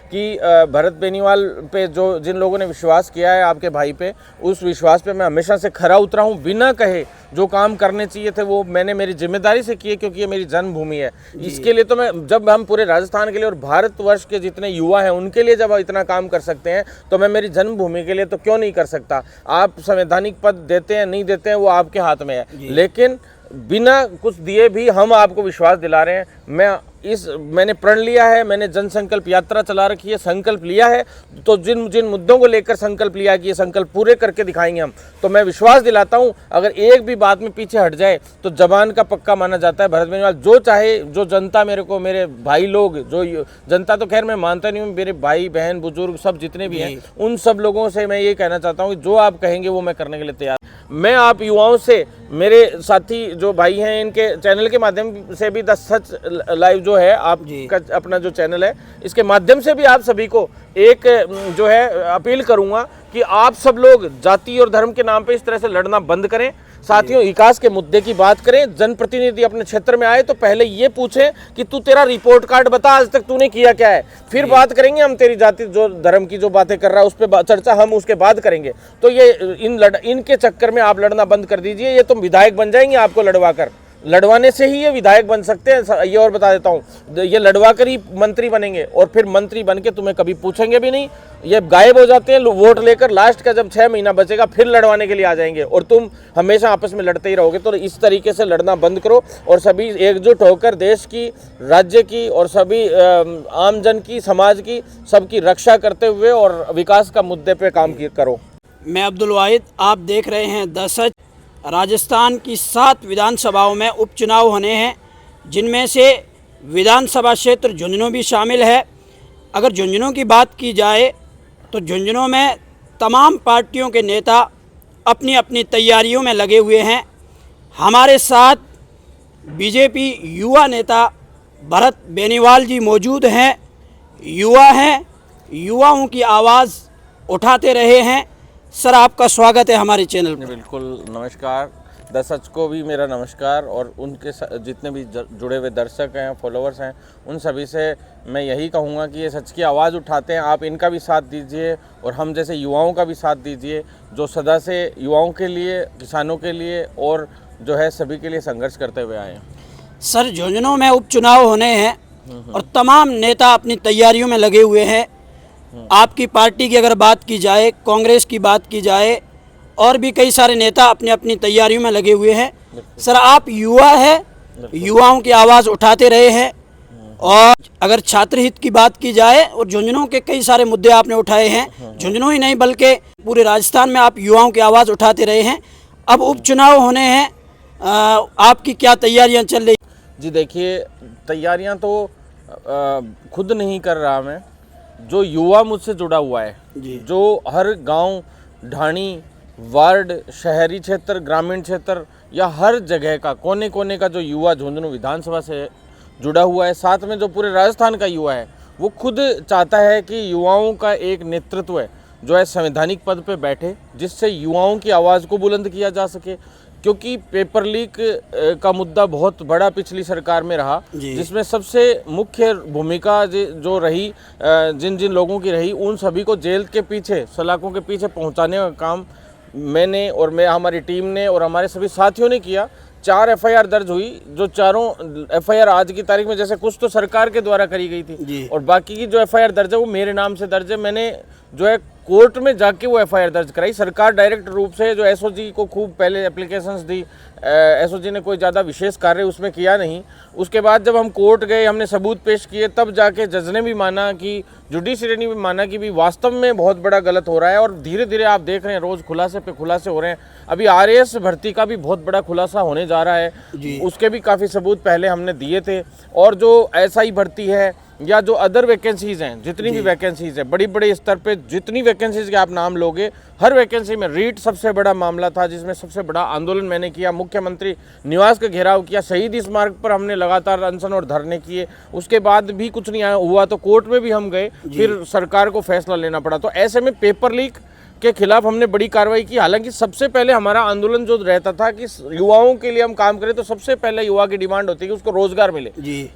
कि भरत बेनीवाल पे जो जिन लोगों ने विश्वास किया है आपके भाई पे, उस विश्वास पे मैं हमेशा से खरा उतरा हूँ। बिना कहे जो काम करने चाहिए थे वो मैंने मेरी जिम्मेदारी से किए, क्योंकि ये मेरी जन्मभूमि है। इसके लिए तो मैं, जब हम पूरे राजस्थान के लिए और भारतवर्ष के जितने युवा हैं उनके लिए जब इतना काम कर सकते हैं तो मैं मेरी जन्मभूमि के लिए तो क्यों नहीं कर सकता। आप संवैधानिक पद देते हैं नहीं देते हैं वो आपके हाथ में है, लेकिन बिना कुछ दिए भी हम आपको विश्वास दिला रहे हैं। मैंने प्रण लिया है, मैंने जन संकल्प यात्रा चला रखी है, संकल्प लिया है, तो जिन जिन मुद्दों को लेकर संकल्प लिया कि ये संकल्प पूरे करके दिखाएंगे हम, तो मैं विश्वास दिलाता हूं अगर एक भी बात में पीछे हट जाए तो जबान का पक्का माना जाता है। भरत बेनीवाल जो चाहे, जो जनता मेरे भाई लोग, जो जनता तो खैर मैं मानता नहीं हूँ, मेरे भाई बहन बुजुर्ग सब जितने भी हैं उन सब लोगों से मैं ये कहना चाहता हूँ कि जो आप कहेंगे वो मैं करने के लिए तैयार। मैं आप युवाओं से, मेरे साथी जो भाई हैं इनके चैनल के माध्यम से भी, द सच लाइव जो है आपका अपना जो चैनल है, इसके माध्यम से भी आप सभी को एक जो है अपील करूंगा कि आप सब लोग जाति और धर्म के नाम पे इस तरह से लड़ना बंद करें। साथियों, विकास के मुद्दे की बात करें। जनप्रतिनिधि अपने क्षेत्र में आए तो पहले ये पूछें कि तू तेरा रिपोर्ट कार्ड बता, आज तक तूने किया क्या है, फिर बात करेंगे हम तेरी जाति जो धर्म की जो बातें कर रहा है उस पर चर्चा हम उसके बाद करेंगे। तो ये इनके चक्कर में आप लड़ना बंद कर दीजिए। ये तुम विधायक बन जाएंगे, आपको लड़वाने से ही ये विधायक बन सकते हैं। ये और बता देता हूँ, ये लड़वा कर ही मंत्री बनेंगे और फिर मंत्री बन के तुम्हें कभी पूछेंगे भी नहीं। ये गायब हो जाते हैं वोट लेकर, लास्ट का जब 6 महीना बचेगा फिर लड़वाने के लिए आ जाएंगे और तुम हमेशा आपस में लड़ते ही रहोगे। तो इस तरीके से लड़ना बंद करो और सभी एकजुट होकर देश की, राज्य की और सभी आम जन की, समाज की, सबकी रक्षा करते हुए और विकास का मुद्दे पे काम करो। मैं अब्दुल वाहिद, आप देख रहे हैं द सच। राजस्थान की 7 विधानसभाओं में उपचुनाव होने हैं, जिनमें से विधानसभा क्षेत्र झुंझुनू भी शामिल है। अगर झुंझुनू की बात की जाए तो झुंझुनू में तमाम पार्टियों के नेता अपनी अपनी तैयारियों में लगे हुए हैं। हमारे साथ बीजेपी युवा नेता भरत बेनीवाल जी मौजूद हैं। युवा हैं, युवाओं की आवाज़ उठाते रहे हैं। सर, आपका स्वागत है हमारे चैनल पर। बिल्कुल, नमस्कार। द सच को भी मेरा नमस्कार और उनके जितने भी जुड़े हुए दर्शक हैं, फॉलोअर्स हैं, उन सभी से मैं यही कहूँगा कि ये सच की आवाज़ उठाते हैं, आप इनका भी साथ दीजिए और हम जैसे युवाओं का भी साथ दीजिए जो सदा से युवाओं के लिए, किसानों के लिए और जो है सभी के लिए संघर्ष करते हुए आए हैं। सर, झुंझुनू में उपचुनाव होने हैं और तमाम नेता अपनी तैयारियों में लगे हुए हैं। आपकी पार्टी की अगर बात की जाए, कांग्रेस की बात की जाए, और भी कई सारे नेता अपनी अपनी तैयारियों में लगे हुए हैं। सर, आप युवा हैं, युवाओं की आवाज़ उठाते रहे हैं और अगर छात्र हित की बात की जाए और झुंझुनू के कई सारे मुद्दे आपने उठाए हैं। झुंझुनू ही नहीं बल्कि पूरे राजस्थान में आप युवाओं की आवाज़ उठाते रहे हैं। अब उपचुनाव होने हैं, आपकी क्या तैयारियाँ चल रही? जी देखिए, तैयारियाँ तो खुद नहीं कर रहा मैं, जो युवा मुझसे जुड़ा हुआ है, जो हर गांव, ढाणी, वार्ड, शहरी क्षेत्र, ग्रामीण क्षेत्र या हर जगह का कोने कोने का जो युवा झुंझुनू विधानसभा से जुड़ा हुआ है, साथ में जो पूरे राजस्थान का युवा है, वो खुद चाहता है कि युवाओं का एक नेतृत्व है जो है संवैधानिक पद पे बैठे, जिससे युवाओं की आवाज़ को बुलंद किया जा सके। क्योंकि पेपर लीक का मुद्दा बहुत बड़ा पिछली सरकार में रहा, जिसमें सबसे मुख्य भूमिका जो रही, जिन जिन लोगों की रही, उन सभी को जेल के पीछे, सलाखों के पीछे पहुंचाने का काम मैंने और हमारी टीम ने और हमारे सभी साथियों ने किया। 4 एफआईआर दर्ज हुई, जो चारों एफआईआर आज की तारीख में, जैसे कुछ तो सरकार के द्वारा करी गई थी और बाकी की जो एफआईआर दर्ज है वो मेरे नाम से दर्ज है। मैंने जो है कोर्ट में जाके वो एफआईआर दर्ज कराई। सरकार डायरेक्ट रूप से जो एसओजी को खूब पहले एप्लीकेशंस दी, एसओजी ने कोई ज़्यादा विशेष कार्य उसमें किया नहीं। उसके बाद जब हम कोर्ट गए, हमने सबूत पेश किए, तब जाके जज ने भी माना कि, जुडिशरी ने भी माना कि भी वास्तव में बहुत बड़ा गलत हो रहा है। और धीरे धीरे आप देख रहे हैं रोज़ खुलासे पे खुलासे हो रहे हैं। अभी आरएएस भर्ती का भी बहुत बड़ा खुलासा होने जा रहा है, उसके भी काफ़ी सबूत पहले हमने दिए थे। और जो एसआई भर्ती है या जो अदर वैकेंसीज़ हैं, जितनी भी वैकेंसीज़ हैं, बड़ी बड़े स्तर पे जितनी वैकेंसीज़ के आप नाम लोगे, हर वैकेंसी में रीट सबसे बड़ा मामला था, जिसमें सबसे बड़ा आंदोलन मैंने किया, मुख्यमंत्री निवास का घेराव किया, शहीद स्मारक पर हमने लगातार अनशन और धरने किए। उसके बाद भी कुछ नहीं हुआ तो कोर्ट में भी हम गए, फिर सरकार को फैसला लेना पड़ा। तो ऐसे में पेपर लीक के खिलाफ हमने बड़ी कार्रवाई की। हालांकि सबसे पहले हमारा आंदोलन जो रहता था कि युवाओं के लिए हम काम करें, तो सबसे पहले युवा की डिमांड होती है कि उसको रोजगार मिले।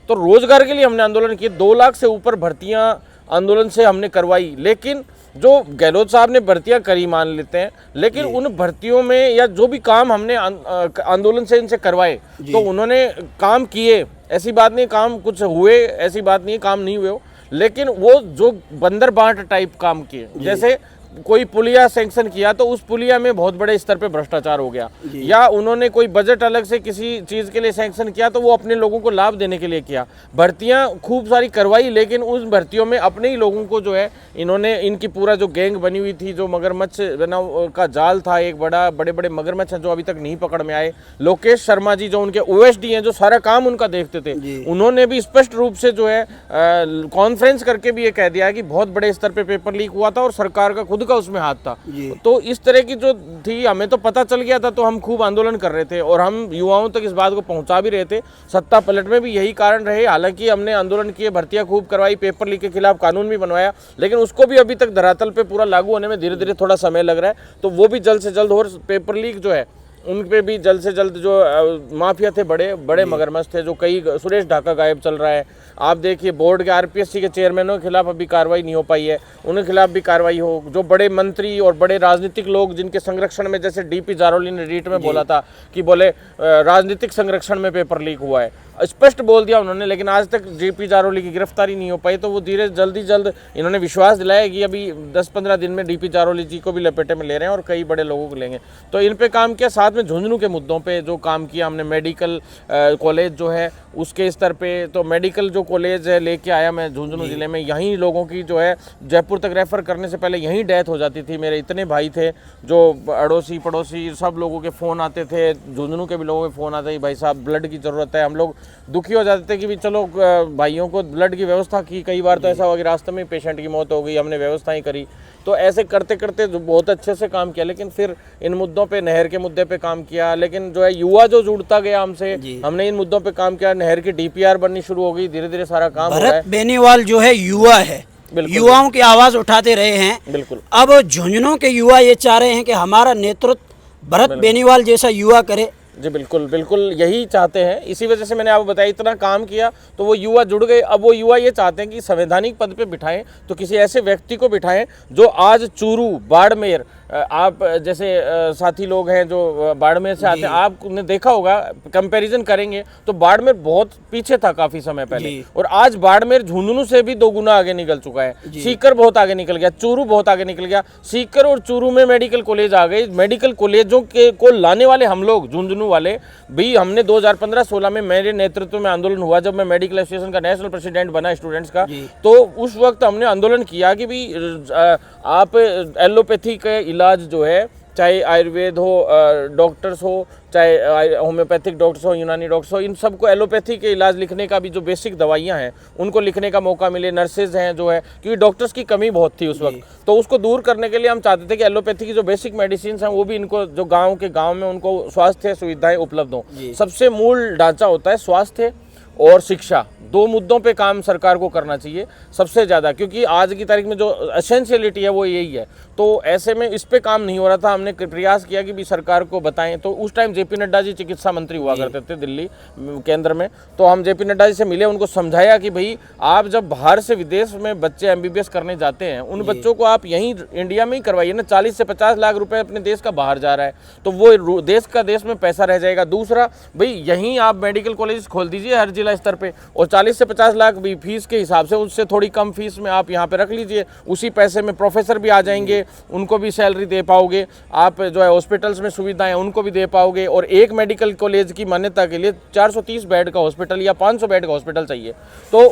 तो रोजगार के लिए हमने आंदोलन किए। 2 लाख से ऊपर भर्तियां आंदोलन से हमने करवाई, लेकिन जो गहलोत साहब ने भर्तियां करी मान लेते हैं, लेकिन उन भर्तियों में या जो भी काम हमने आंदोलन से इनसे करवाए तो उन्होंने काम किए, ऐसी बात नहीं काम कुछ हुए, ऐसी बात नहीं काम नहीं हुए, लेकिन वो जो बंदर बांट टाइप काम किए, जैसे कोई पुलिया सैंक्शन किया तो उस पुलिया में बहुत बड़े स्तर पे भ्रष्टाचार हो गया, या उन्होंने कोई बजट अलग से किसी चीज के लिए सैंक्शन किया तो वो अपने लोगों को लाभ देने के लिए किया। भर्तियां खूब सारी करवाई, लेकिन उस भर्तियों में अपने ही लोगों को जो है इन्होंने, इनकी पूरा जो गैंग बनी हुई थी, जो मगरमच्छ का जाल था एक बड़ा, बड़े बड़े मगरमच्छ हैं जो अभी तक नहीं पकड़ में आए। लोकेश शर्मा जी जो उनके ओएसडी हैं, जो सारा काम उनका देखते थे, उन्होंने भी स्पष्ट रूप से जो है कॉन्फ्रेंस करके भी ये कह दिया कि बहुत बड़े स्तर पे पेपर लीक हुआ था और सरकार का खुद का उसमें हाथ था। तो इस तरह की जो थी, हमें तो पता चल गया था, तो हम खूब आंदोलन कर रहे थे और हम युवाओं तक इस बात को पहुंचा भी रहे थे। सत्ता पलट में भी यही कारण रहे, हालांकि हमने आंदोलन किए, भर्तियां खूब करवाई, पेपर लीक के खिलाफ कानून भी बनवाया, लेकिन उसको भी अभी तक धरातल पे पूरा लागू होने में धीरे धीरे थोड़ा समय लग रहा है। तो वो भी जल्द से जल्द, और पेपर लीक जो है उन पे भी जल्द से जल्द, जो माफिया थे, बड़े बड़े मगरमच्छ थे, जो कई, सुरेश ढाका गायब चल रहा है, आप देखिए बोर्ड के आरपीएससी के चेयरमैनों के खिलाफ अभी कार्रवाई नहीं हो पाई है, उनके खिलाफ भी कार्रवाई हो। जो बड़े मंत्री और बड़े राजनीतिक लोग जिनके संरक्षण में, जैसे डीपी जारोली ने रीट में बोला था कि बोले राजनीतिक संरक्षण में पेपर लीक हुआ है, स्पष्ट बोल दिया उन्होंने, लेकिन आज तक डीपी जारोली की गिरफ्तारी नहीं हो पाई। तो वो जल्दी जल्द इन्होंने विश्वास दिलाया कि अभी 10-15 दिन में डीपी जारोली जी को भी लपेटे में ले रहे हैं और कई बड़े लोगों को लेंगे। तो इन पे काम किया, साथ में झुंझुनू के मुद्दों पे जो काम किया हमने, मेडिकल कॉलेज जो है उसके स्तर पे, तो मेडिकल जो कॉलेज है लेके आया मैं झुंझुनू जिले में, यहीं लोगों की जो है जयपुर तक रेफर करने से पहले यहीं डेथ हो जाती थी। मेरे इतने भाई थे, जो अड़ोसी पड़ोसी सब लोगों के फ़ोन आते थे, झुंझुनू के भी लोगों के फ़ोन आते, भाई साहब ब्लड की ज़रूरत है। हम लोग दुखी हो जाते थे कि भी चलो भाइयों को ब्लड की व्यवस्था की, कई बार तो ऐसा हो गया रास्ते में पेशेंट की मौत हो गई, हमने व्यवस्था ही करी। तो ऐसे करते करते बहुत अच्छे से काम किया, लेकिन फिर इन मुद्दों पे, नहर के मुद्दे पे काम किया, लेकिन जो है युवा जो जुड़ता गया हमसे, हमने इन मुद्दों पे काम किया, नहर की डीपीआर बननी शुरू हो गई, धीरे धीरे सारा काम हो रहा है। भरत बेनीवाल जो है युवा है, युवाओं की आवाज उठाते रहे हैं। बिल्कुल। अब झुंझुनू के युवा ये चाह रहे हैं कि हमारा नेतृत्व भरत बेनीवाल जैसा युवा करे। जी बिल्कुल बिल्कुल, यही चाहते हैं। इसी वजह से मैंने आपको बताया, इतना काम किया तो वो युवा जुड़ गए। अब वो युवा ये चाहते हैं कि संवैधानिक पद पे बिठाएं तो किसी ऐसे व्यक्ति को बिठाएं जो आज चूरू, बाड़मेर, आप जैसे साथी लोग हैं जो बाड़मेर से आते हैं, आपने देखा होगा, कंपैरिजन करेंगे तो बाड़मेर बहुत पीछे था काफी समय पहले, और आज बाड़मेर झुंझुनू से भी 2 गुना आगे निकल चुका है। सीकर बहुत आगे निकल गया, चूरू बहुत आगे निकल गया। सीकर और चूरू में मेडिकल कॉलेज आ गए। मेडिकल कॉलेजों के को लाने वाले हम लोग, झुंझुनू वाले भी, हमने 2015-16 में मेरे नेतृत्व में आंदोलन हुआ, जब मैं मेडिकल एसोसिएशन का नेशनल प्रेसिडेंट बना स्टूडेंट्स का, तो उस वक्त हमने आंदोलन किया कि भी आप एलोपैथी के इलाज जो है, चाहे आयुर्वेद हो, डॉक्टर्स हो, चाहे होम्योपैथिक डॉक्टर्स हो, यूनानी डॉक्टर्स हो, इन सबको एलोपैथी के इलाज लिखने का भी, जो बेसिक दवाइयां हैं उनको लिखने का मौका मिले। नर्सेज हैं जो है, क्योंकि डॉक्टर्स की कमी बहुत थी उस वक्त, तो उसको दूर करने के लिए हम चाहते थे कि एलोपैथी की जो बेसिक मेडिसिन हैं वो भी इनको, जो गाँव में उनको स्वास्थ्य सुविधाएं उपलब्ध हों। सबसे मूल ढांचा होता है स्वास्थ्य और शिक्षा, 2 मुद्दों पे काम सरकार को करना चाहिए सबसे ज़्यादा, क्योंकि आज की तारीख में जो एसेंशियलिटी है वो यही है। तो ऐसे में इस पे काम नहीं हो रहा था। हमने प्रयास किया कि भी सरकार को बताएं, तो उस टाइम जेपी नड्डा जी चिकित्सा मंत्री हुआ करते थे दिल्ली केंद्र में, तो हम जेपी नड्डा जी से मिले, उनको समझाया कि भाई आप जब बाहर से विदेश में बच्चे एमबीबीएस करने जाते हैं, उन बच्चों को आप यहीं इंडिया में ही करवाइए ना। 40 से 50 लाख रुपए अपने देश का बाहर जा रहा है, तो वो देश में पैसा रह जाएगा। दूसरा, भाई यहीं आप मेडिकल कॉलेज खोल दीजिए हर जिला स्तर पे, और 40 से 50 लाख भी फीस के हिसाब से, उससे थोड़ी कम फीस में आप यहाँ पे रख लीजिए। उसी पैसे में प्रोफेसर भी आ जाएंगे, उनको भी सैलरी दे पाओगे, आप जो है हॉस्पिटल्स में सुविधाएं उनको भी दे पाओगे। और एक मेडिकल कॉलेज की मान्यता के लिए 430 बेड का हॉस्पिटल या 500 बेड का हॉस्पिटल चाहिए, तो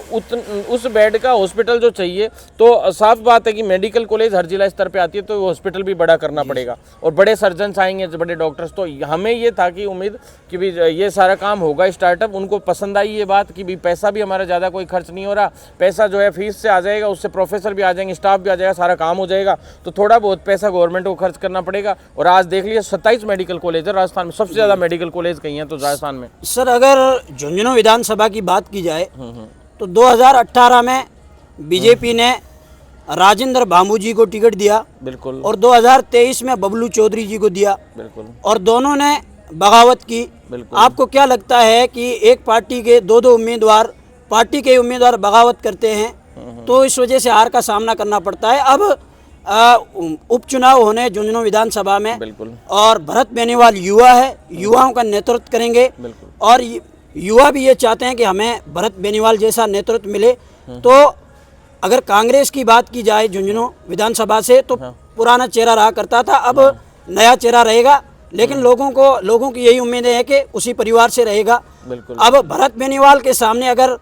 उस बेड का हॉस्पिटल जो चाहिए, तो साफ बात है कि मेडिकल कॉलेज हर जिला स्तर पे आती है, तो हॉस्पिटल भी बड़ा करना पड़ेगा और बड़े सर्जन्स आएंगे, बड़े डॉक्टर्स। तो हमें ये था कि उम्मीद कि भी ये सारा काम होगा स्टार्टअप, उनको पसंद आई ये बात कि भी पैसा भी हमारा ज़्यादा कोई खर्च नहीं हो रहा, पैसा जो है फीस से आ जाएगा, उससे प्रोफेसर भी आ जाएंगे, स्टाफ भी आ जाएगा, सारा काम हो जाएगा। तो थोड़ा बहुत पैसा गवर्नमेंट को खर्च करना पड़ेगा। और आज देख लीजिए 27 मेडिकल कॉलेज है राजस्थान में, सबसे ज़्यादा मेडिकल कॉलेज कहीं हैं तो राजस्थान में। सर, अगर झुंझुनू विधानसभा की बात की जाए तो 2018 में बीजेपी ने राजेंद्र बाबू जी को टिकट दिया, बिल्कुल, और 2023 में बबलू चौधरी जी को दिया, बिल्कुल, और दोनों ने बगावत की। आपको क्या लगता है कि एक पार्टी के 2-2 उम्मीदवार, पार्टी के उम्मीदवार बगावत करते हैं, तो इस वजह से हार का सामना करना पड़ता है। अब उपचुनाव होने झुंझुनू विधानसभा में, बिल्कुल। और भरत बेनीवाल युवा है, युवाओं का नेतृत्व करेंगे, और युवा भी ये चाहते हैं कि हमें भरत बेनीवाल जैसा नेतृत्व मिले। तो अगर कांग्रेस की बात की जाए झुंझुनू विधानसभा से, तो पुराना चेहरा रहा करता था, अब नया चेहरा रहेगा, लेकिन लोगों की यही उम्मीद है कि उसी परिवार से रहेगा। अब भरत बेनीवाल के सामने अगर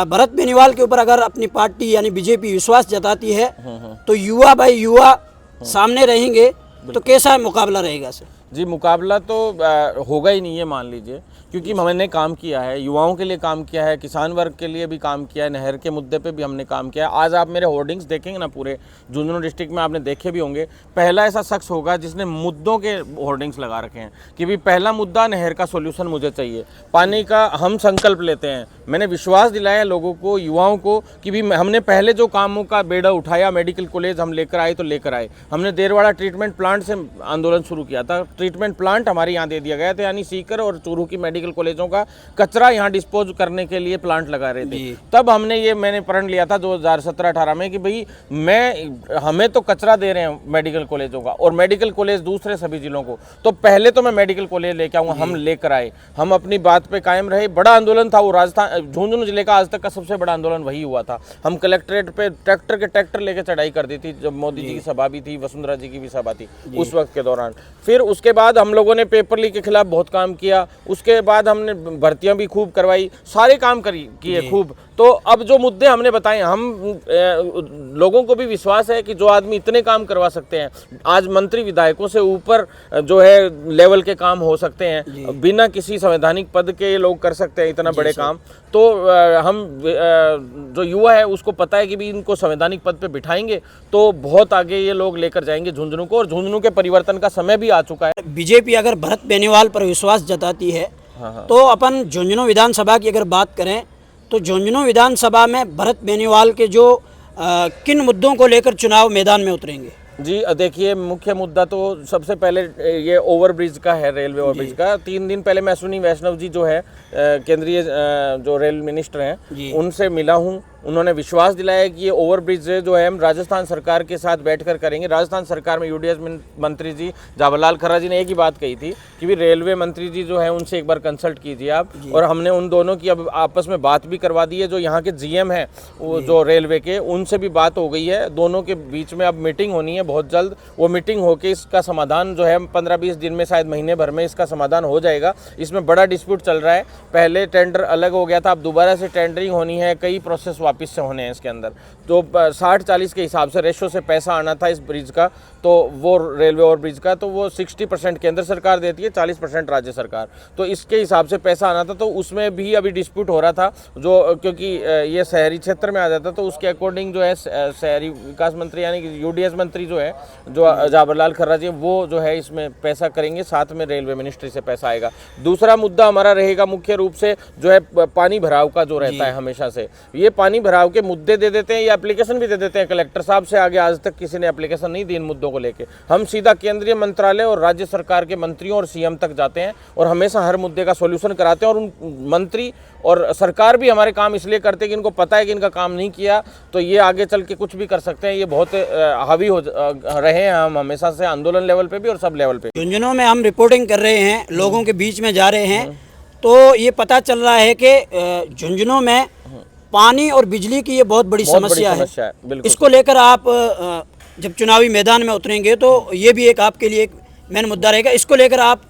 भरत बेनीवाल के ऊपर अगर अपनी पार्टी यानी बीजेपी विश्वास जताती है, तो युवा भाई युवा सामने रहेंगे, तो कैसा मुकाबला रहेगा सर? जी, मुकाबला तो होगा ही नहीं है, मान लीजिए, क्योंकि हमने काम किया है, युवाओं के लिए काम किया है, किसान वर्ग के लिए भी काम किया है, नहर के मुद्दे पे भी हमने काम किया है। आज आप मेरे होर्डिंग्स देखेंगे ना, पूरे झुंझुनू डिस्ट्रिक्ट में आपने देखे भी होंगे, पहला ऐसा शख्स होगा जिसने मुद्दों के होर्डिंग्स लगा रखे हैं कि भी पहला मुद्दा नहर का सोल्यूशन मुझे चाहिए, पानी का हम संकल्प लेते हैं। मैंने विश्वास दिलाया लोगों को, युवाओं को, कि भी हमने पहले जो कामों का बेड़ा उठाया, मेडिकल कॉलेज हम लेकर आए तो लेकर आए। हमने देरवाड़ा ट्रीटमेंट प्लांट से आंदोलन शुरू किया था, ट्रीटमेंट प्लांट हमारे यहाँ दे दिया गया था, यानी सीकर और चूरू की मेडिकल कॉलेजों का कचरा यहाँ डिस्पोज करने के लिए प्लांट लगा रहे थे। तब मैंने प्रण लिया था 2017-18 में कि भाई हमें तो कचरा दे रहे हैं मेडिकल कॉलेजों का, और मेडिकल कॉलेज दूसरे सभी जिलों को, तो पहले तो मैं मेडिकल कॉलेज लेके आऊँगा। हम लेकर आए, हम अपनी बात पे कायम रहे। बड़ा आंदोलन था वो, राजस्थान झुंझुनू जिले का आज तक का सबसे बड़ा आंदोलन वही हुआ था। हम कलेक्ट्रेट पे ट्रैक्टर लेके चढ़ाई कर दी थी, जब मोदी जी की सभा भी थी, वसुंधरा जी की भी सभा थी उस वक्त के दौरान। फिर उसके बाद हम लोगों ने पेपर लीक के खिलाफ बहुत काम किया, उसके बाद हमने भर्तियां भी खूब करवाई, सारे काम किए खूब। तो अब जो मुद्दे हमने बताए, हम लोगों को भी विश्वास है कि जो आदमी इतने काम करवा सकते हैं, आज मंत्री विधायकों से ऊपर जो है लेवल के काम हो सकते हैं, बिना किसी संवैधानिक पद के ये लोग कर सकते हैं इतना बड़े काम। तो हम जो युवा है उसको पता है कि भी इनको संवैधानिक पद पे बिठाएंगे तो बहुत आगे ये लोग लेकर जाएंगे झुंझुनू को, और झुंझुनू के परिवर्तन का समय भी आ चुका है। बीजेपी अगर भरत बेनीवाल पर विश्वास जताती है, तो अपन झुंझुनू विधानसभा की अगर बात करें, तो झुंझुनू विधानसभा में भरत बेनीवाल के जो किन मुद्दों को लेकर चुनाव मैदान में उतरेंगे? जी देखिए, मुख्य मुद्दा तो सबसे पहले ये ओवरब्रिज का है, रेलवे ओवरब्रिज का। 3 दिन पहले मैं अश्विनी वैष्णव जी जो है केंद्रीय जो रेल मिनिस्टर हैं, उनसे मिला हूँ। उन्होंने विश्वास दिलाया कि ये ओवरब्रिज जो है हम राजस्थान सरकार के साथ बैठकर करेंगे। राजस्थान सरकार में यूडीएस मंत्री जी जावरलाल खर्रा जी ने एक ही बात कही थी कि भी रेलवे मंत्री जी जो है उनसे एक बार कंसल्ट कीजिए आप, और हमने उन दोनों की अब आपस में बात भी करवा दी है। जो यहाँ के जीएम हैं वो जो रेलवे के, उनसे भी बात हो गई है, दोनों के बीच में अब मीटिंग होनी है बहुत जल्द। वो मीटिंग होकर इसका समाधान जो है 15-20 दिन में, शायद महीने भर में इसका समाधान हो जाएगा। इसमें बड़ा डिस्प्यूट चल रहा है, पहले टेंडर अलग हो गया था, अब दोबारा से टेंडरिंग होनी है, कई प्रोसेस वापस से होने हैं इसके अंदर। तो 60-40 के हिसाब से रेशो से पैसा आना था इस ब्रिज का, तो वो रेलवे ओवर ब्रिज का, तो वो 60% केंद्र सरकार देती है, 40% राज्य सरकार, तो इसके हिसाब से पैसा आना था। तो उसमें भी अभी डिस्प्यूट हो रहा था, जो क्योंकि ये शहरी क्षेत्र में आ जाता, तो उसके अकॉर्डिंग जो है शहरी विकास मंत्री यानी कि यूडीएस मंत्री जो है, जो जावरलाल खर्रा जी, वो जो है इसमें पैसा करेंगे, साथ में रेलवे मिनिस्ट्री से पैसा आएगा। दूसरा मुद्दा हमारा रहेगा मुख्य रूप से जो है पानी भराव का, जो रहता है हमेशा से। ये पानी भराव के मुद्दे दे देते हैं, ये एप्लीकेशन भी दे देते हैं कलेक्टर साहब से, आगे आज तक किसी ने एप्लीकेशन नहीं दी इन मुद्दों को लेके। हम सीधा केंद्रीय मंत्रालय और राज्य सरकार के मंत्रियों और सीएम तक जाते हैं और हमेशा हर मुद्दे का सॉल्यूशन कराते हैं। और उन मंत्री और सरकार भी हमारे काम इसलिए करते हैं कि इनको पता है कि इनका काम नहीं किया तो ये आगे चल के कुछ भी कर सकते हैं। ये बहुत हावी हो रहे हैं हम हमेशा से, आंदोलन लेवल पे भी और सब लेवल पे। झुंझुनू में हम रिपोर्टिंग कर रहे हैं, लोगों के बीच में जा रहे हैं, तो ये पता चल रहा है कि झुंझुनू में पानी और बिजली की ये बहुत बड़ी समस्या है। इसको लेकर आप जब चुनावी मैदान में उतरेंगे तो ये भी एक आपके लिए एक मेन मुद्दा रहेगा। इसको लेकर आप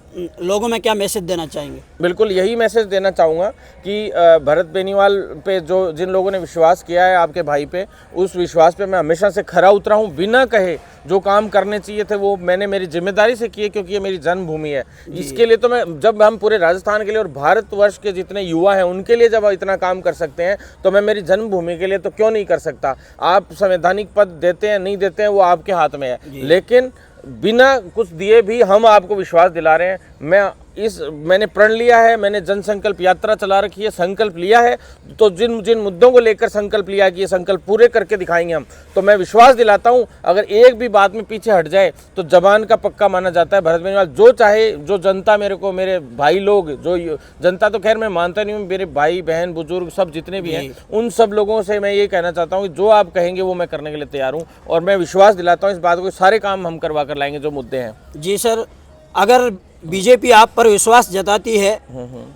लोगों में क्या मैसेज देना चाहेंगे? बिल्कुल यही मैसेज देना चाहूँगा कि भरत बेनीवाल पे जो जिन लोगों ने विश्वास किया है आपके भाई पे, उस विश्वास पे मैं हमेशा से खरा उतरा हूँ। बिना कहे जो काम करने चाहिए थे वो मैंने मेरी जिम्मेदारी से किए, क्योंकि ये मेरी जन्मभूमि है। इसके लिए तो मैं, जब हम पूरे राजस्थान के लिए और भारतवर्ष के जितने युवा हैं उनके लिए जब इतना काम कर सकते हैं तो मैं मेरी जन्मभूमि के लिए तो क्यों नहीं कर सकता। आप संवैधानिक पद देते हैं नहीं देते हैं वो आपके हाथ में है, लेकिन बिना कुछ दिए भी हम आपको विश्वास दिला रहे हैं। मैं इस मैंने प्रण लिया है, मैंने जन संकल्प यात्रा चला रखी है, संकल्प लिया है, तो जिन जिन मुद्दों को लेकर संकल्प लिया कि ये संकल्प पूरे करके दिखाएंगे हम, तो मैं विश्वास दिलाता हूँ अगर एक भी बात में पीछे हट जाए तो जबान का पक्का माना जाता है भरत बेनीवाल। जो चाहे, जो जनता मेरे को, मेरे भाई लोग, जो जनता तो खैर मैं मानता नहीं हूँ, मेरे भाई बहन बुजुर्ग सब जितने भी हैं, उन सब लोगों से मैं ये कहना चाहता हूँ कि जो आप कहेंगे वो मैं करने के लिए तैयार हूँ, और मैं विश्वास दिलाता हूँ इस बात को, सारे काम हम करवा कर लाएंगे जो मुद्दे हैं। जी सर, अगर बीजेपी आप पर विश्वास जताती है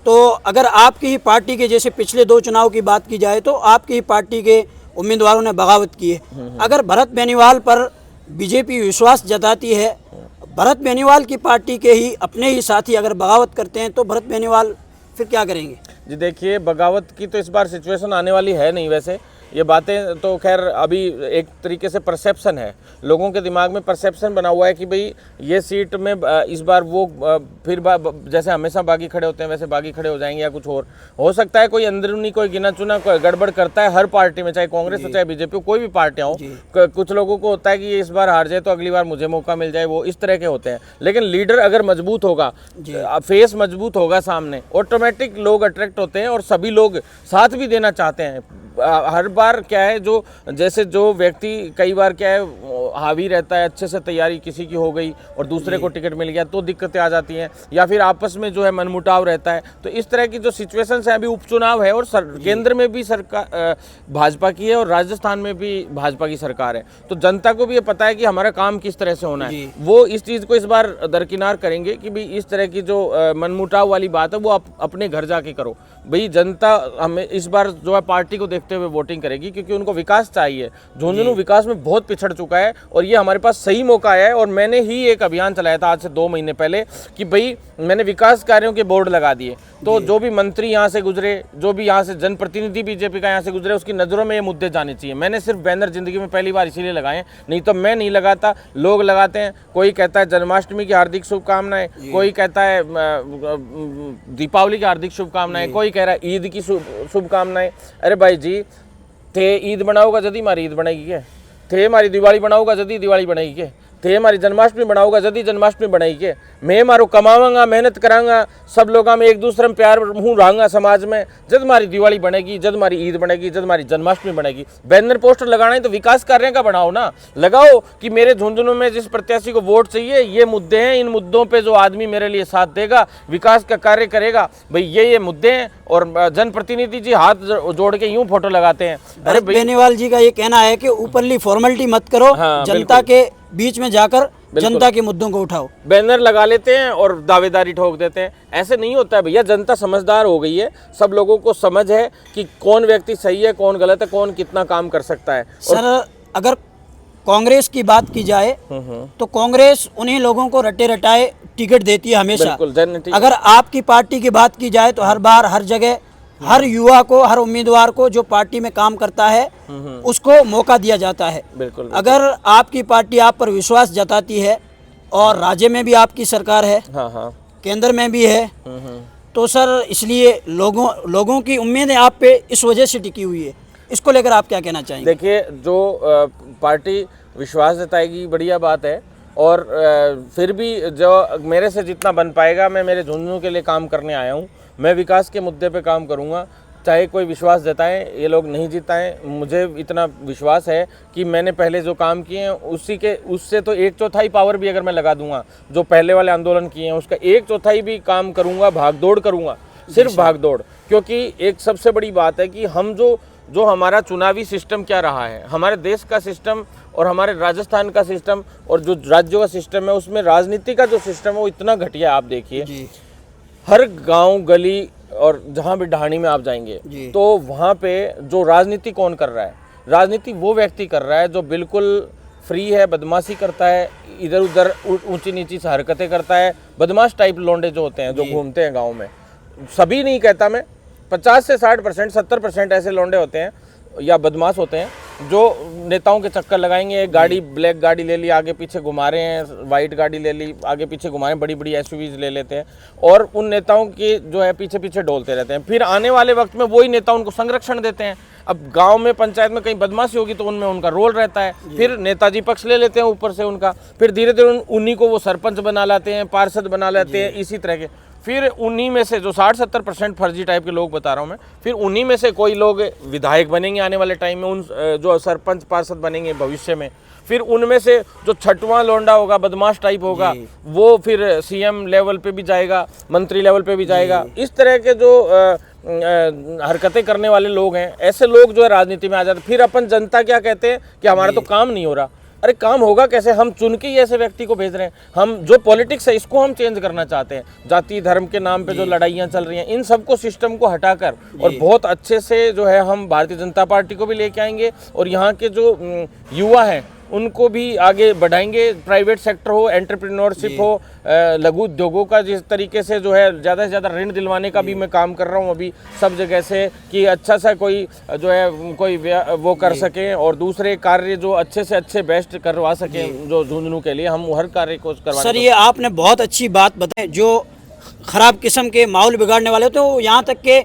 तो अगर आपकी ही पार्टी के, जैसे पिछले 2 चुनाव की बात की जाए तो आपकी ही पार्टी के उम्मीदवारों ने बगावत की है, अगर भरत बेनीवाल पर बीजेपी विश्वास जताती है, भरत बेनीवाल की पार्टी के ही अपने ही साथी अगर बगावत करते हैं तो भरत बेनीवाल फिर क्या करेंगे? जी देखिए, बगावत की तो इस बार सिचुएशन आने वाली है नहीं। वैसे ये बातें तो खैर अभी एक तरीके से परसेप्शन है, लोगों के दिमाग में परसेप्शन बना हुआ है कि भाई ये सीट में इस बार वो फिर जैसे हमेशा बागी खड़े होते हैं वैसे बागी खड़े हो जाएंगे, या कुछ और हो सकता है। कोई अंदरूनी कोई गिना चुना कोई गड़बड़ करता है हर पार्टी में, चाहे कांग्रेस हो चाहे बीजेपी हो, कोई भी पार्टियाँ हो। कुछ लोगों को होता है कि ये इस बार हार जाए तो अगली बार मुझे मौका मिल जाए, वो इस तरह के होते हैं। लेकिन लीडर अगर मजबूत होगा, फेस मजबूत होगा सामने, ऑटोमेटिक लोग अट्रैक्ट होते हैं और सभी लोग साथ भी देना चाहते हैं। हर बार क्या है, जो जैसे जो व्यक्ति कई बार क्या है हावी रहता है, अच्छे से तैयारी किसी की हो गई और दूसरे को टिकट मिल गया तो दिक्कतें आ जाती हैं, या फिर आपस में जो है मनमुटाव रहता है। तो इस तरह की जो सिचुएशंस है, अभी उपचुनाव है और केंद्र में भी सरकार भाजपा की है और राजस्थान में भी भाजपा की सरकार है, तो जनता को भी ये पता है कि हमारा काम किस तरह से होना है। वो इस चीज़ को इस बार दरकिनार करेंगे कि भाई इस तरह की जो मनमुटाव वाली बात है वो आप अपने घर जाके करो। भाई जनता हमें इस बार जो है पार्टी को देखते हुए वोटिंग करेगी, क्योंकि उनको विकास चाहिए। झुंझुनू विकास में बहुत पिछड़ चुका है और ये हमारे पास सही मौका आया है। और मैंने ही एक अभियान चलाया था आज से 2 महीने पहले कि भाई मैंने विकास कार्यों के बोर्ड लगा दिए, तो जो भी मंत्री यहाँ से गुजरे, जो भी यहाँ से जनप्रतिनिधि बीजेपी का यहाँ से गुजरे, उसकी नज़रों में ये मुद्दे जाने चाहिए। मैंने सिर्फ बैनर जिंदगी में पहली बार इसीलिए लगाए, नहीं तो मैं नहीं लगाता, लोग लगाते हैं। कोई कहता है जन्माष्टमी की हार्दिक शुभकामनाएं, कोई कहता है दीपावली की हार्दिक शुभकामनाएं, कोई कह रहा है ईद की शुभकामनाएं। अरे भाई जी, थे ईद बनाओगा जदी मारी ईद बनेगी के, थे मारी दिवाली बनाओगा जदी दिवाली बनेगी के, थे मारी जन्माष्टमी बनाओगा जदी जन्माष्टमी बनाई के। मैं मारो कमावांगा, मेहनत करांगा, सब लोगों में एक दूसरे में प्यार हूँ रहूँगा समाज में, जद मारी दिवाली बनेगी, जद मारी ईद बनेगी, जद मारी जन्माष्टमी बनेगी। बैनर पोस्टर लगाना है तो विकास कार्य का बनाओ ना, लगाओ कि मेरे झुंझुनू में जिस प्रत्याशी को वोट चाहिए, ये मुद्दे हैं, इन मुद्दों पे जो आदमी मेरे लिए साथ देगा, विकास का कार्य करेगा, भाई ये मुद्दे हैं। और जनप्रतिनिधि जी हाथ जोड़ के यूं फोटो लगाते हैं। अरे बेनीवाल जी का ये कहना है कि ऊपरली फॉर्मेलिटी मत करो, जनता के बीच में जाकर जनता के मुद्दों को उठाओ। बैनर लगा लेते हैं और दावेदारी ठोक देते हैं, ऐसे नहीं होता है भैया। जनता समझदार हो गई है, सब लोगों को समझ है कि कौन व्यक्ति सही है, कौन गलत है, कौन कितना काम कर सकता है। सर, अगर कांग्रेस की बात की जाए तो कांग्रेस उन्हीं लोगों को रटे रटाए टिकट देती है हमेशा। अगर आपकी पार्टी की बात की जाए तो हर बार हर जगह हर युवा को, हर उम्मीदवार को जो पार्टी में काम करता है उसको मौका दिया जाता है। बिल्कुल। अगर आपकी पार्टी आप पर विश्वास जताती है और राज्य में भी आपकी सरकार है, केंद्र में भी है, तो सर इसलिए लोगों की उम्मीदें आप पे इस वजह से टिकी हुई है। इसको लेकर आप क्या कहना चाहेंगे? देखिए, जो पार्टी विश्वास जताएगी बढ़िया बात है, और फिर भी जो मेरे से जितना बन पाएगा, मैं मेरे झुंझुनू के लिए काम करने आया हूँ। मैं विकास के मुद्दे पे काम करूँगा, चाहे कोई विश्वास जताएं, ये लोग नहीं जिताएं। मुझे इतना विश्वास है कि मैंने पहले जो काम किए हैं उससे तो 1/4 पावर भी अगर मैं लगा दूंगा, जो पहले वाले आंदोलन किए हैं उसका 1/4 भी काम करूँगा, भागदौड़ करूँगा, सिर्फ भागदौड़। क्योंकि एक सबसे बड़ी बात है कि हम जो हमारा चुनावी सिस्टम क्या रहा है, हमारे देश का सिस्टम और हमारे राजस्थान का सिस्टम और जो राज्यों का सिस्टम है, उसमें राजनीति का जो सिस्टम है वो इतना घटिया है। आप देखिए, हर गांव गली और जहां भी ढाणी में आप जाएंगे तो वहां पे जो राजनीति कौन कर रहा है, राजनीति वो व्यक्ति कर रहा है जो बिल्कुल फ्री है, बदमाशी करता है, इधर उधर ऊंची नीची हरकतें करता है, बदमाश टाइप लोंडे जो होते हैं, जो घूमते हैं गाँव में। सभी नहीं कहता मैं, 50 से 60%, 70% ऐसे लौंडे होते हैं या बदमाश होते हैं जो नेताओं के चक्कर लगाएंगे। एक गाड़ी, ब्लैक गाड़ी ले ली, आगे पीछे घुमा रहे हैं, वाइट गाड़ी ले ली, आगे पीछे घुमा रहे हैं, बड़ी बड़ी एसयूवीज ले लेते हैं और उन नेताओं के जो है पीछे पीछे डोलते रहते हैं। फिर आने वाले वक्त में वही नेता उनको संरक्षण देते हैं। अब गांव में, पंचायत में कहीं बदमाशी होगी तो उनमें उनका रोल रहता है, फिर नेताजी पक्ष ले लेते हैं ऊपर से उनका, फिर धीरे धीरे उन्हीं को वो सरपंच बना लाते हैं, पार्षद बना लेते हैं, इसी तरह के। फिर उन्हीं में से जो 60-70% फर्जी टाइप के लोग बता रहा हूँ मैं, फिर उन्हीं में से कोई लोग विधायक बनेंगे आने वाले टाइम में, उन जो सरपंच पार्षद बनेंगे भविष्य में, फिर उनमें से जो छठवां लोंडा होगा, बदमाश टाइप होगा, वो फिर सीएम लेवल पे भी जाएगा, मंत्री लेवल पे भी जाएगा। इस तरह के जो हरकतें करने वाले लोग हैं, ऐसे लोग जो है राजनीति में आ जाते। फिर अपन जनता क्या कहते हैं कि हमारा तो काम नहीं हो रहा। अरे काम होगा कैसे? हम चुन के ही ऐसे व्यक्ति को भेज रहे हैं। हम जो पॉलिटिक्स है इसको हम चेंज करना चाहते हैं। जाति धर्म के नाम पे जो लड़ाइयाँ चल रही हैं, इन सबको, सिस्टम को हटाकर और बहुत अच्छे से जो है हम भारतीय जनता पार्टी को भी लेके आएंगे और यहाँ के जो युवा हैं उनको भी आगे बढ़ाएंगे। प्राइवेट सेक्टर हो, एंटरप्रेन्योरशिप हो, लघु उद्योगों का जिस तरीके से जो है ज़्यादा से ज़्यादा ऋण दिलवाने का भी मैं काम कर रहा हूँ अभी सब जगह से, कि अच्छा सा कोई जो है कोई वो कर सके और दूसरे कार्य जो अच्छे से अच्छे बेस्ट करवा सके जो झुंझुनू के लिए, हम हर कार्य को करवा। सर, ये आपने बहुत अच्छी बात बताई। जो ख़राब किस्म के माहौल बिगाड़ने वाले होते हैं, वो यहाँ तक के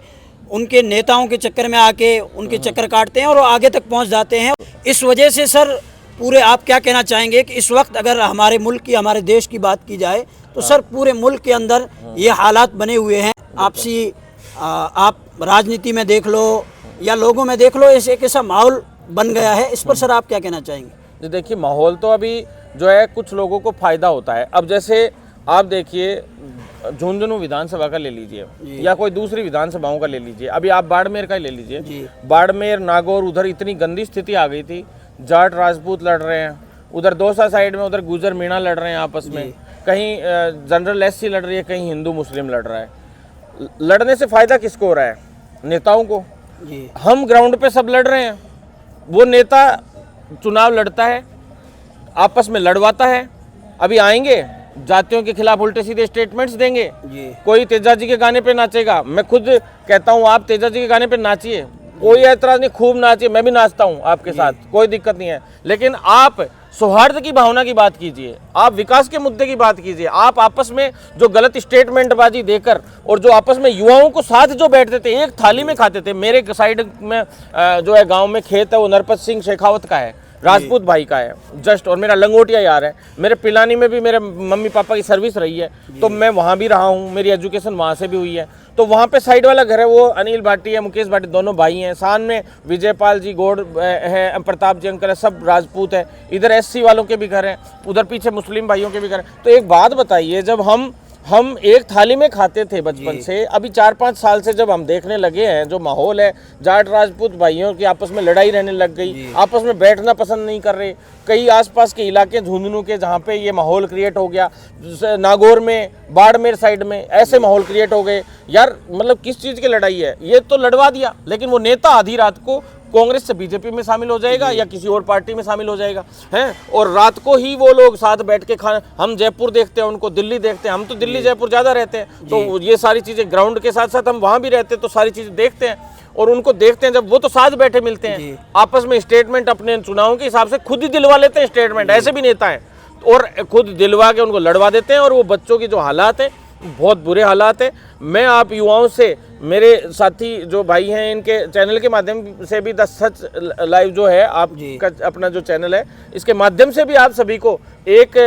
उनके नेताओं के चक्कर में आके उनके चक्कर काटते हैं और आगे तक पहुँच जाते हैं। इस वजह से सर पूरे आप क्या कहना चाहेंगे कि इस वक्त अगर हमारे मुल्क की, हमारे देश की बात की जाए तो सर पूरे मुल्क के अंदर ये हालात बने हुए हैं। आपसी आप राजनीति में देख लो या लोगों में देख लो, ऐसे एक ऐसा माहौल बन गया है। इस पर सर आप क्या कहना चाहेंगे? जी देखिए, माहौल तो अभी जो है कुछ लोगों को फ़ायदा होता है। अब जैसे आप देखिए, झुंझुनू विधानसभा का ले लीजिए या कोई दूसरी विधानसभाओं का ले लीजिए, अभी आप बाड़मेर का ही ले लीजिए। बाड़मेर, नागौर, उधर इतनी गंदी स्थिति आ गई थी। जाट राजपूत लड़ रहे हैं, उधर दौसा साइड में उधर गुजर मीणा लड़ रहे हैं आपस में, कहीं जनरल एससी लड़ रही है, कहीं हिंदू मुस्लिम लड़ रहा है। लड़ने से फ़ायदा किसको हो रहा है? नेताओं को। हम ग्राउंड पे सब लड़ रहे हैं, वो नेता चुनाव लड़ता है, आपस में लड़वाता है। अभी आएंगे, जातियों के खिलाफ उल्टे सीधे स्टेटमेंट्स देंगे। कोई तेजा जी के गाने पे नाचेगा, मैं खुद कहता हूँ आप तेजा जी के गाने पे नाचिए, कोई ऐतराज नहीं, खूब नाचिए, मैं भी नाचता हूँ आपके साथ, कोई दिक्कत नहीं है। लेकिन आप सौहार्द की भावना की बात कीजिए, आप विकास के मुद्दे की बात कीजिए। आप आपस में जो गलत स्टेटमेंटबाजी देकर और जो आपस में युवाओं को साथ जो बैठते थे, एक थाली में खाते थे। मेरे साइड में जो है गांव में खेत है, वो नरपत सिंह शेखावत का है, राजपूत भाई का है जस्ट, और मेरा लंगोटिया यार है। मेरे पिलानी में भी मेरे मम्मी पापा की सर्विस रही है, तो मैं वहाँ भी रहा हूँ, मेरी एजुकेशन वहाँ से भी हुई है। तो वहाँ पे साइड वाला घर है, वो अनिल भाटी है, मुकेश भाटी, दोनों भाई हैं। सामने विजयपाल जी गौड़ है, प्रताप जी अंकल है, सब राजपूत है। इधर एससी वालों के भी घर हैं, उधर पीछे मुस्लिम भाइयों के भी घर हैं। तो एक बात बताइए, जब हम एक थाली में खाते थे बचपन से, अभी 4-5 साल से जब हम देखने लगे हैं जो माहौल है, जाट राजपूत भाइयों की आपस में लड़ाई रहने लग गई, आपस में बैठना पसंद नहीं कर रहे। कई आसपास के इलाके झुंझुनू के जहाँ पे ये माहौल क्रिएट हो गया, नागौर में, बाड़मेर साइड में ऐसे माहौल क्रिएट हो गए। यार मतलब किस चीज़ की लड़ाई है? ये तो लड़वा दिया, लेकिन वो नेता आधी रात को कांग्रेस से बीजेपी में शामिल हो जाएगा या किसी और पार्टी में शामिल हो जाएगा, हैं? और रात को ही वो लोग साथ बैठ के खाना, हम जयपुर देखते हैं, उनको दिल्ली देखते हैं, हम तो दिल्ली जयपुर ज़्यादा रहते हैं, तो ये सारी चीज़ें ग्राउंड के साथ साथ हम वहाँ भी रहते हैं, तो सारी चीज़ें देखते हैं और उनको देखते हैं। जब वो तो साथ बैठे मिलते हैं, आपस में स्टेटमेंट अपने चुनाव के हिसाब से खुद ही दिलवा लेते हैं स्टेटमेंट, ऐसे भी नेता हैं, और खुद दिलवा के उनको लड़वा देते हैं। और वो बच्चों की जो हालात है, बहुत बुरे हालात है। मैं आप युवाओं से, मेरे साथी जो भाई हैं, इनके चैनल के माध्यम से भी द सच लाइव जो है आपका अपना जो चैनल है, इसके माध्यम से भी आप सभी को एक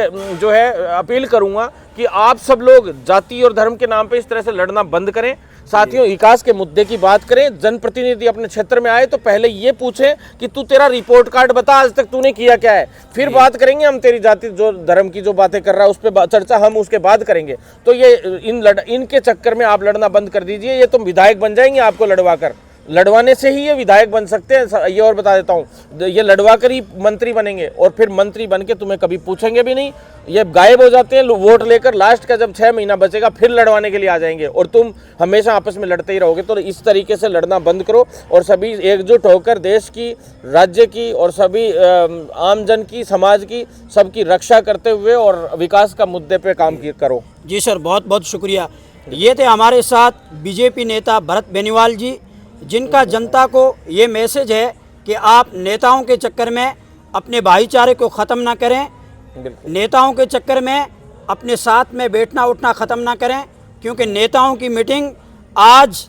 जो है अपील करूंगा कि आप सब लोग जाति और धर्म के नाम पे इस तरह से लड़ना बंद करें। साथियों, विकास के मुद्दे की बात करें। जनप्रतिनिधि अपने क्षेत्र में आए तो पहले ये पूछें कि तू तेरा रिपोर्ट कार्ड बता, आज तक तूने किया क्या है, फिर बात करेंगे हम तेरी जाति जो धर्म की जो बातें कर रहा है उस पर चर्चा हम उसके बाद करेंगे। तो ये इनके चक्कर में आप लड़ना बंद कर दीजिए। ये तुम विधायक बन जाएंगे आपको लड़वा कर, लड़वाने से ही ये विधायक बन सकते हैं। ये और बता देता हूँ, ये लड़वा कर ही मंत्री बनेंगे और फिर मंत्री बन के तुम्हें कभी पूछेंगे भी नहीं। ये गायब हो जाते हैं वोट लेकर, लास्ट का जब 6 महीना बचेगा फिर लड़वाने के लिए आ जाएंगे और तुम हमेशा आपस में लड़ते ही रहोगे। तो इस तरीके से लड़ना बंद करो और सभी एकजुट होकर देश की, राज्य की और सभी आम जन की, समाज की, सबकी रक्षा करते हुए और विकास का मुद्दे पर काम करो। जी सर, बहुत बहुत शुक्रिया। ये थे हमारे साथ बीजेपी नेता भरत बेनीवाल जी, जिनका जनता को ये मैसेज है कि आप नेताओं के चक्कर में अपने भाईचारे को ख़त्म ना करें, नेताओं के चक्कर में अपने साथ में बैठना उठना ख़त्म ना करें, क्योंकि नेताओं की मीटिंग आज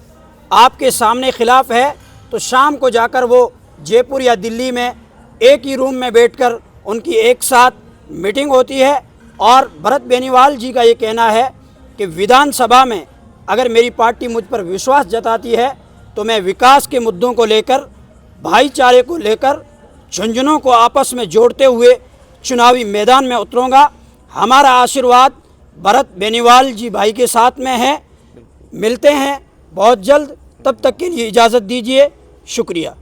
आपके सामने खिलाफ है तो शाम को जाकर वो जयपुर या दिल्ली में एक ही रूम में बैठकर उनकी एक साथ मीटिंग होती है। और भरत बेनीवाल जी का ये कहना है कि विधानसभा में अगर मेरी पार्टी मुझ पर विश्वास जताती है तो मैं विकास के मुद्दों को लेकर, भाईचारे को लेकर, झुंझुनों को आपस में जोड़ते हुए चुनावी मैदान में उतरूंगा। हमारा आशीर्वाद भरत बेनीवाल जी भाई के साथ में है। मिलते हैं बहुत जल्द, तब तक के लिए इजाज़त दीजिए। शुक्रिया।